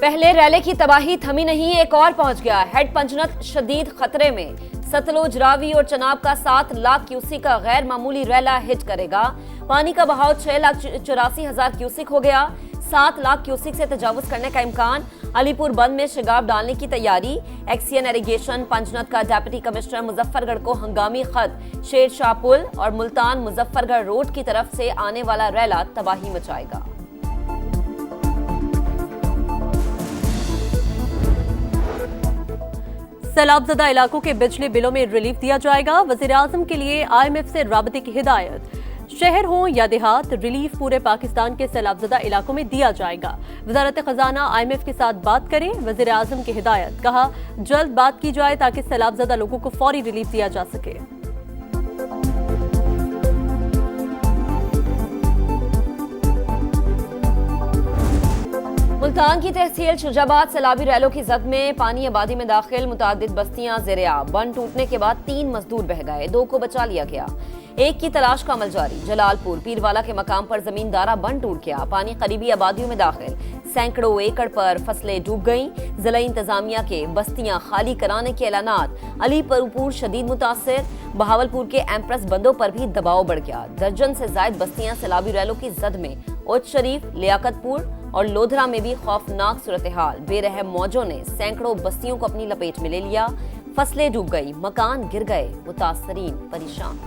पहले रैले की तबाही थमी नहीं, एक और पहुंच गया। हेड पंचनद शदीद खतरे में। सतलुज, रावी और चनाब का 7 लाख क्यूसिक का गैर मामूली रैला हिट करेगा। पानी का बहाव 6,84,000 क्यूसिक हो गया। 7 लाख क्यूसिक से तजावुज करने का इम्कान। अलीपुर बंद में शिगाफ डालने की तैयारी। एक्सीएन इरिगेशन पंचनद का डिप्टी कमिश्नर मुजफ्फरगढ़ को हंगामी खत। शेर शाह पुल और मुल्तान मुजफ्फरगढ़ रोड की तरफ से आने वाला रैला तबाही मचाएगा। सैलाबजदा इलाकों के बिजली बिलों में रिलीफ दिया जाएगा। वज़ीर-ए-आज़म के लिए IMF से राबते की हिदायत। शहर हो या देहात, रिलीफ पूरे पाकिस्तान के सैलाबजदा इलाकों में दिया जाएगा। वजारत खजाना IMF के साथ बात करें, वज़ीर-ए-आज़म की हिदायत। कहा, जल्द बात की जाए ताकि सैलाबजदा लोगों को फौरी रिलीफ दिया जा सके। मुल्तान की तहसील शुजाबाद सैलाबी रैलों की जद में पानी आबादी में दाखिल। मुतादिद बस्तियां ज़ेर-ए-आब। बंद टूटने के बाद 3 मजदूर बह गए, 2 को बचा लिया गया। एक की तलाश का अमल जारी। जलालपुर पीरवाला के मकाम पर जमींदारा बंद टूट गया। पानी करीबी आबादियों में दाखिल। सैकड़ों एकड़ पर फसलें डूब गईं। जिला इंतजामिया के बस्तियां खाली कराने के ऐलानात। अलीपुर शदीद मुतासिर। बहावलपुर के एम्प्रेस बंदों पर भी दबाव बढ़ गया। दर्जन से जायद बस्तियां सैलाबी रैलों की जद में। उच्च शरीफ, लियाकतपुर और लोधरा में भी खौफनाक सूरत हाल। बेरहम मौजों ने सैकड़ों बस्तियों को अपनी लपेट में ले लिया। फसलें डूब गई, मकान गिर गए, मुतासरीन परेशान।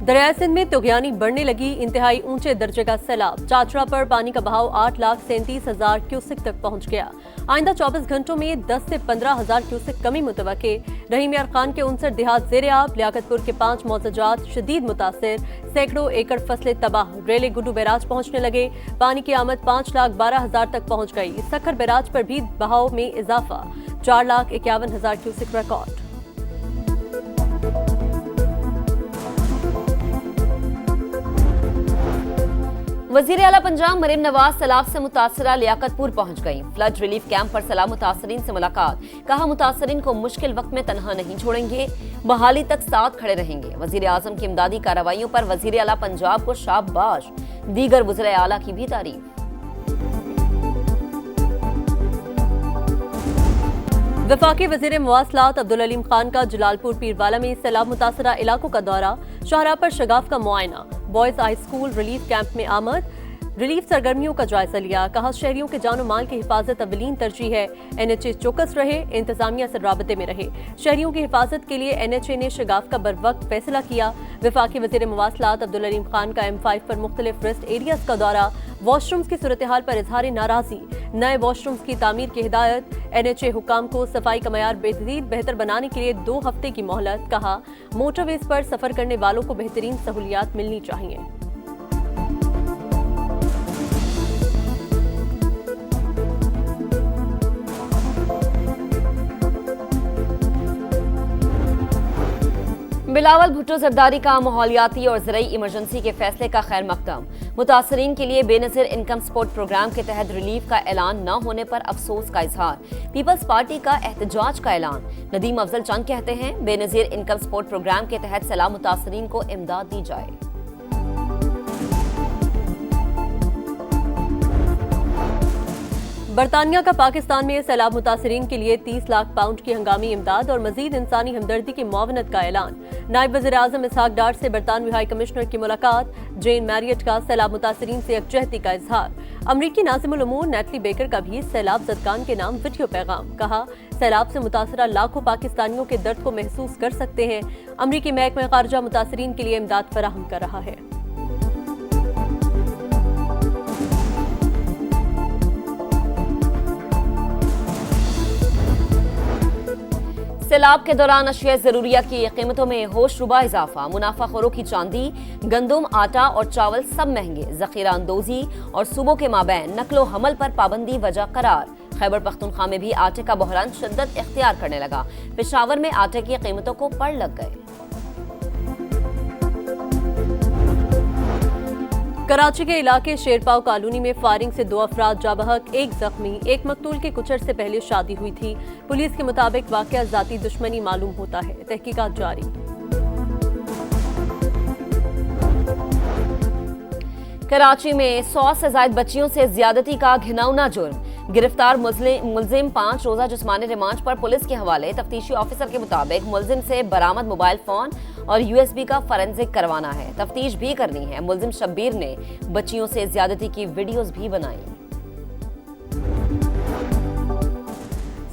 दरिया सिंध में तुगयानी बढ़ने लगी। इंतहाई ऊंचे दर्जे का सैलाब। चाचरा पर पानी का बहाव 8,37,000 क्यूसिक तक पहुंच गया। आइंदा 24 घंटों में 10 से 15,000 क्यूसिक कमी मुतवक्के। रहीम यार खान के 59 देहात ज़ेर-ए-आब। लियाकतपुर के 5 मौजजात शदीद मुतासिर। सैकड़ों एकड़ फसलें तबाह। रेले गुड्डू बैराज पहुंचने लगे। पानी की आमद 5,12,000 तक पहुंच गई। सखर बैराज पर भी बहाव में इजाफा। 4,51,000 क्यूसिक रिकॉर्ड। वजीर आला पंजाब मरीम नवाज सैलाब से मुतासरा लियाकतपुर पहुंच गई। फ्लड रिलीफ कैंप पर सैलाब मुतासरीन से मुलाकात। कहा, मुतासरीन को मुश्किल वक्त में तनहा नहीं छोड़ेंगे, बहाली तक साथ खड़े रहेंगे। वजीर आजम की इमदादी कार्रवाइयों पर वजीर आला पंजाब को शाबाश। दीगर वज़ीर आला की भी तारीफ। वफाकी वजीर मवासलात अब्दुल अलीम खान का जलालपुर पीरवाला में सैलाब मुतासरा इलाकों का दौरा। शाहराह पर शगाफ का मुआयना। Boys high school relief camp में आमद। रिलीफ सरगर्मियों का जायजा लिया। कहा, शहरियों के जानो माल की हिफाजत अवलीन तरजीह है। NHA चौकस रहे, इंतजामिया से राबते में रहे। शहरियों की हिफाजत के लिए NHA ने शगाफ का बरवक्त फैसला किया। वफाकी वजीर मवासलात अब्दुल अलीम खान का M5 पर मुख्तलिफ रेस्ट एरियाज का दौरा। वॉशरूम्स की सूरत हाल पर इजहार नाराजी। नए वॉशरूम्स की तामीर की हिदायत। NHA हुकाम को सफाई का मयार बेहतर बनाने के लिए 2 हफ्ते की मोहलत। कहा, मोटरवेज पर सफर करने वालों को बेहतरीन सहूलियात मिलनी चाहिए। बिलावल भुट्टो जरदारी का माहौलियाती और ज़रई इमरजेंसी के फैसले का खैर मकदम। मुतासरीन के लिए बेनज़ीर इनकम सपोर्ट प्रोग्राम के तहत रिलीफ का ऐलान न होने पर अफसोस का इजहार। पीपल्स पार्टी का एहतजाज का ऐलान। नदीम अफजल चंद कहते हैं, बेनज़ीर इनकम सपोर्ट प्रोग्राम के तहत सैलाब मुतासरीन को इमदाद दी जाए। बरतानिया का पाकिस्तान में सैलाब मुतासरीन के लिए 30 लाख पाउंड की हंगामी इमदाद और मजीद इंसानी हमदर्दी की मुआवनत का ऐलान। नायब वज़ीर-ए-आज़म इसहाक डार से बरतानवी हाई कमिश्नर की मुलाकात। जेन मैरियट का सैलाब मुतासरीन से यकजहती का इजहार। अमरीकी नाज़िमुल उमूर नेटली बेकर का भी सैलाब ज़दगान के नाम वीडियो पैगाम। कहा, सैलाब से मुतासरा लाखों पाकिस्तानियों के दर्द को महसूस कर सकते हैं। अमरीकी महकमा खारजा मुतासरीन के लिए इमदाद फराहम कर रहा है। सैलाब के दौरान अशिया जरूरिया की कीमतों में होशरुबा इजाफा। मुनाफाखोरों की चांदी, गंदम, आटा और चावल सब महंगे। जखीरा अंदोजी और सूबों के माबैन नकलो हमल पर पाबंदी वजह करार। खैबर पख्तूनख्वा में भी आटे का बहरान शिद्दत इख्तियार करने लगा। पेशावर में आटे की कीमतों को पड़ लग गए। कराची के इलाके शेरपाव कॉलोनी में फायरिंग से 2 अफराद जा बहक, 1 जख्मी। एक मकतूल के कुछ अरसे पहले शादी हुई थी। पुलिस के मुताबिक वाकया जाती दुश्मनी मालूम होता है। तहकीकात जारी। कराची में 100 से ज्यादा बच्चियों से ज्यादती का घिनौना जुर्म। गिरफ्तार मुलजिम 5 रोजा जिस्मानी रिमांड पर पुलिस के हवाले। तफ्तीशी ऑफिसर के मुताबिक मुलजिम से बरामद मोबाइल फोन और USB का फॉरेंसिक करवाना है। तफ्तीश भी करनी है। मुलजिम शब्बीर ने बच्चियों से ज्यादती की वीडियोस भी बनाई।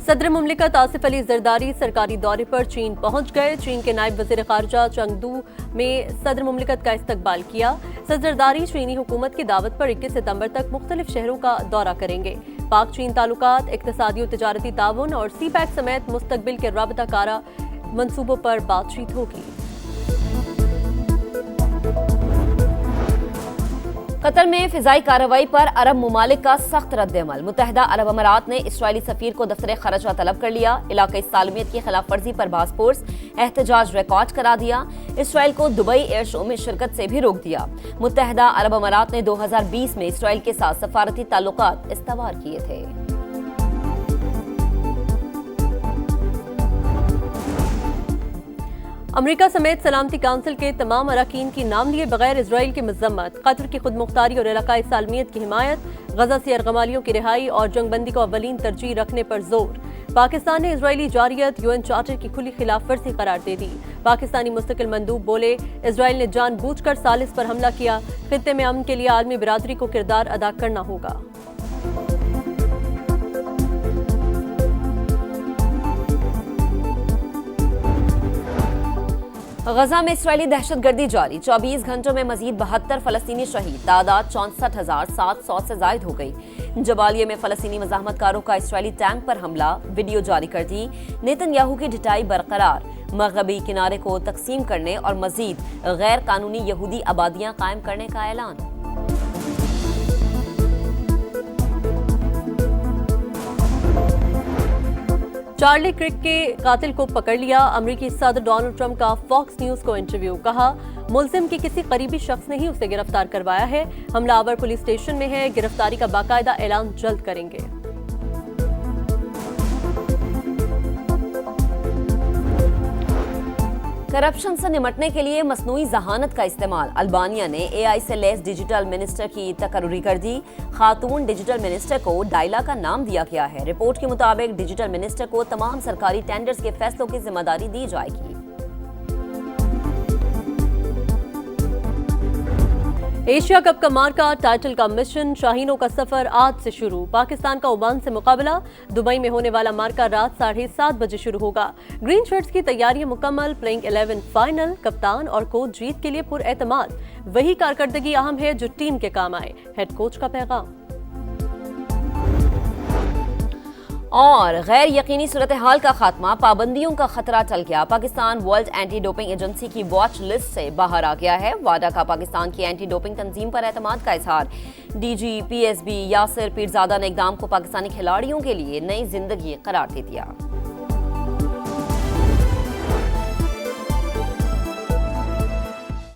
सदर मुमलिकत आसिफ अली जरदारी सरकारी दौरे पर चीन पहुंच गए। चीन के नायब वजीर खारजा चंगदू में सदर मुमलिकत का इस्तकबाल किया। सदर जरदारी चीनी हुकूमत की दावत पर 21 सितंबर तक मुख्तलिफ शहरों का दौरा करेंगे। पाक चीन ताल्लुकात, इक्तिसादी और तिजारती ताउन और CPEC समेत मुस्तकबिल के राबता कारा मंसूबों पर बातचीत होगी। कतर में फिजाई कार्रवाई पर अरब मुमालिक का सख्त रद्द-ए-अमल। मुत्तहिदा अरब अमारात ने इसराइली सफीर को दफ्तर खरजा तलब कर लिया। इलाकाई सालमियत की खिलाफ वर्जी पर बास पुरस एहतजाज रिकॉर्ड करा दिया। इसराइल को दुबई एयर शो में शिरकत से भी रोक दिया। मुत्तहिदा अरब अमारात ने 2020 में इसराइल के साथ सफारती ताल्लुकात इस्तवार किए थे। अमेरिका समेत सलामती काउंसिल के तमाम अरकान की नाम लिए बगैर इसराइल की मजम्मत। कतर की खुदमुख्तारी और इलाकाई सालमियत की हिमायत। गजा से अरगमालियों की रिहाई और जंगबंदी को अव्वलीन तरजीह रखने पर जोर। पाकिस्तान ने इसराइली जारियत UN चार्टर की खुली खिलाफ वर्जी करार दे दी। पाकिस्तानी मुस्तकिल मंदूब बोले, इसराइल ने जानबूझकर सालिस पर हमला किया। खित्ते में अमन के लिए आलमी बिरादरी को किरदार अदा करना होगा। गजा में इसराइली दहशतगर्दी जारी। 24 घंटों में मजीद 72 फलस्तीनी शहीद। तादाद 64,700 से जायद हो गई। जबालिया में फलस्तीनी मज़ाहमतकारों का इसराइली टैंक पर हमला। वीडियो जारी कर दी। नेतन्याहू की ढिठाई बरकरार। मगरबी किनारे को तकसीम करने और मजीद गैर कानूनी यहूदी आबादियां कायम करने का ऐलान। चार्ली क्रिक के कातिल को पकड़ लिया। अमेरिकी सदर डोनाल्ड ट्रंप का फॉक्स न्यूज को इंटरव्यू। कहा, मुलजिम के किसी करीबी शख्स ने ही उसे गिरफ्तार करवाया है। हमलावर पुलिस स्टेशन में है। गिरफ्तारी का बाकायदा ऐलान जल्द करेंगे। करप्शन से निपटने के लिए मसनूई जहानत का इस्तेमाल। अल्बानिया ने AI से लैस डिजिटल मिनिस्टर की तकर्री कर दी। खातून डिजिटल मिनिस्टर को डायला का नाम दिया गया है। रिपोर्ट के मुताबिक डिजिटल मिनिस्टर को तमाम सरकारी टेंडर्स के फैसलों की जिम्मेदारी दी जाएगी। एशिया कप का मार्का, टाइटल का मिशन। शाहीनों का सफर आज से शुरू। पाकिस्तान का ओमान से मुकाबला। दुबई में होने वाला मार्का रात 7:30 बजे शुरू होगा। ग्रीन शर्ट्स की तैयारियां मुकम्मल। Playing 11 final. कप्तान और कोच जीत के लिए पुरएतमाद। वही कारकर्दगी अहम है जो टीम के काम आए। हेड कोच का पैगाम। और गैर यकीनी सूरत हाल का खात्मा। पाबंदियों का खतरा टल गया। Pakistan world anti doping agency की वॉच लिस्ट से बाहर आ गया है। वाडा का पाकिस्तान की एंटी डोपिंग तंजीम पर एतमाद का इजहार। DG PSB यासिर पीरजादा ने इकदाम को पाकिस्तानी खिलाड़ियों के लिए नई जिंदगी करार दे दिया।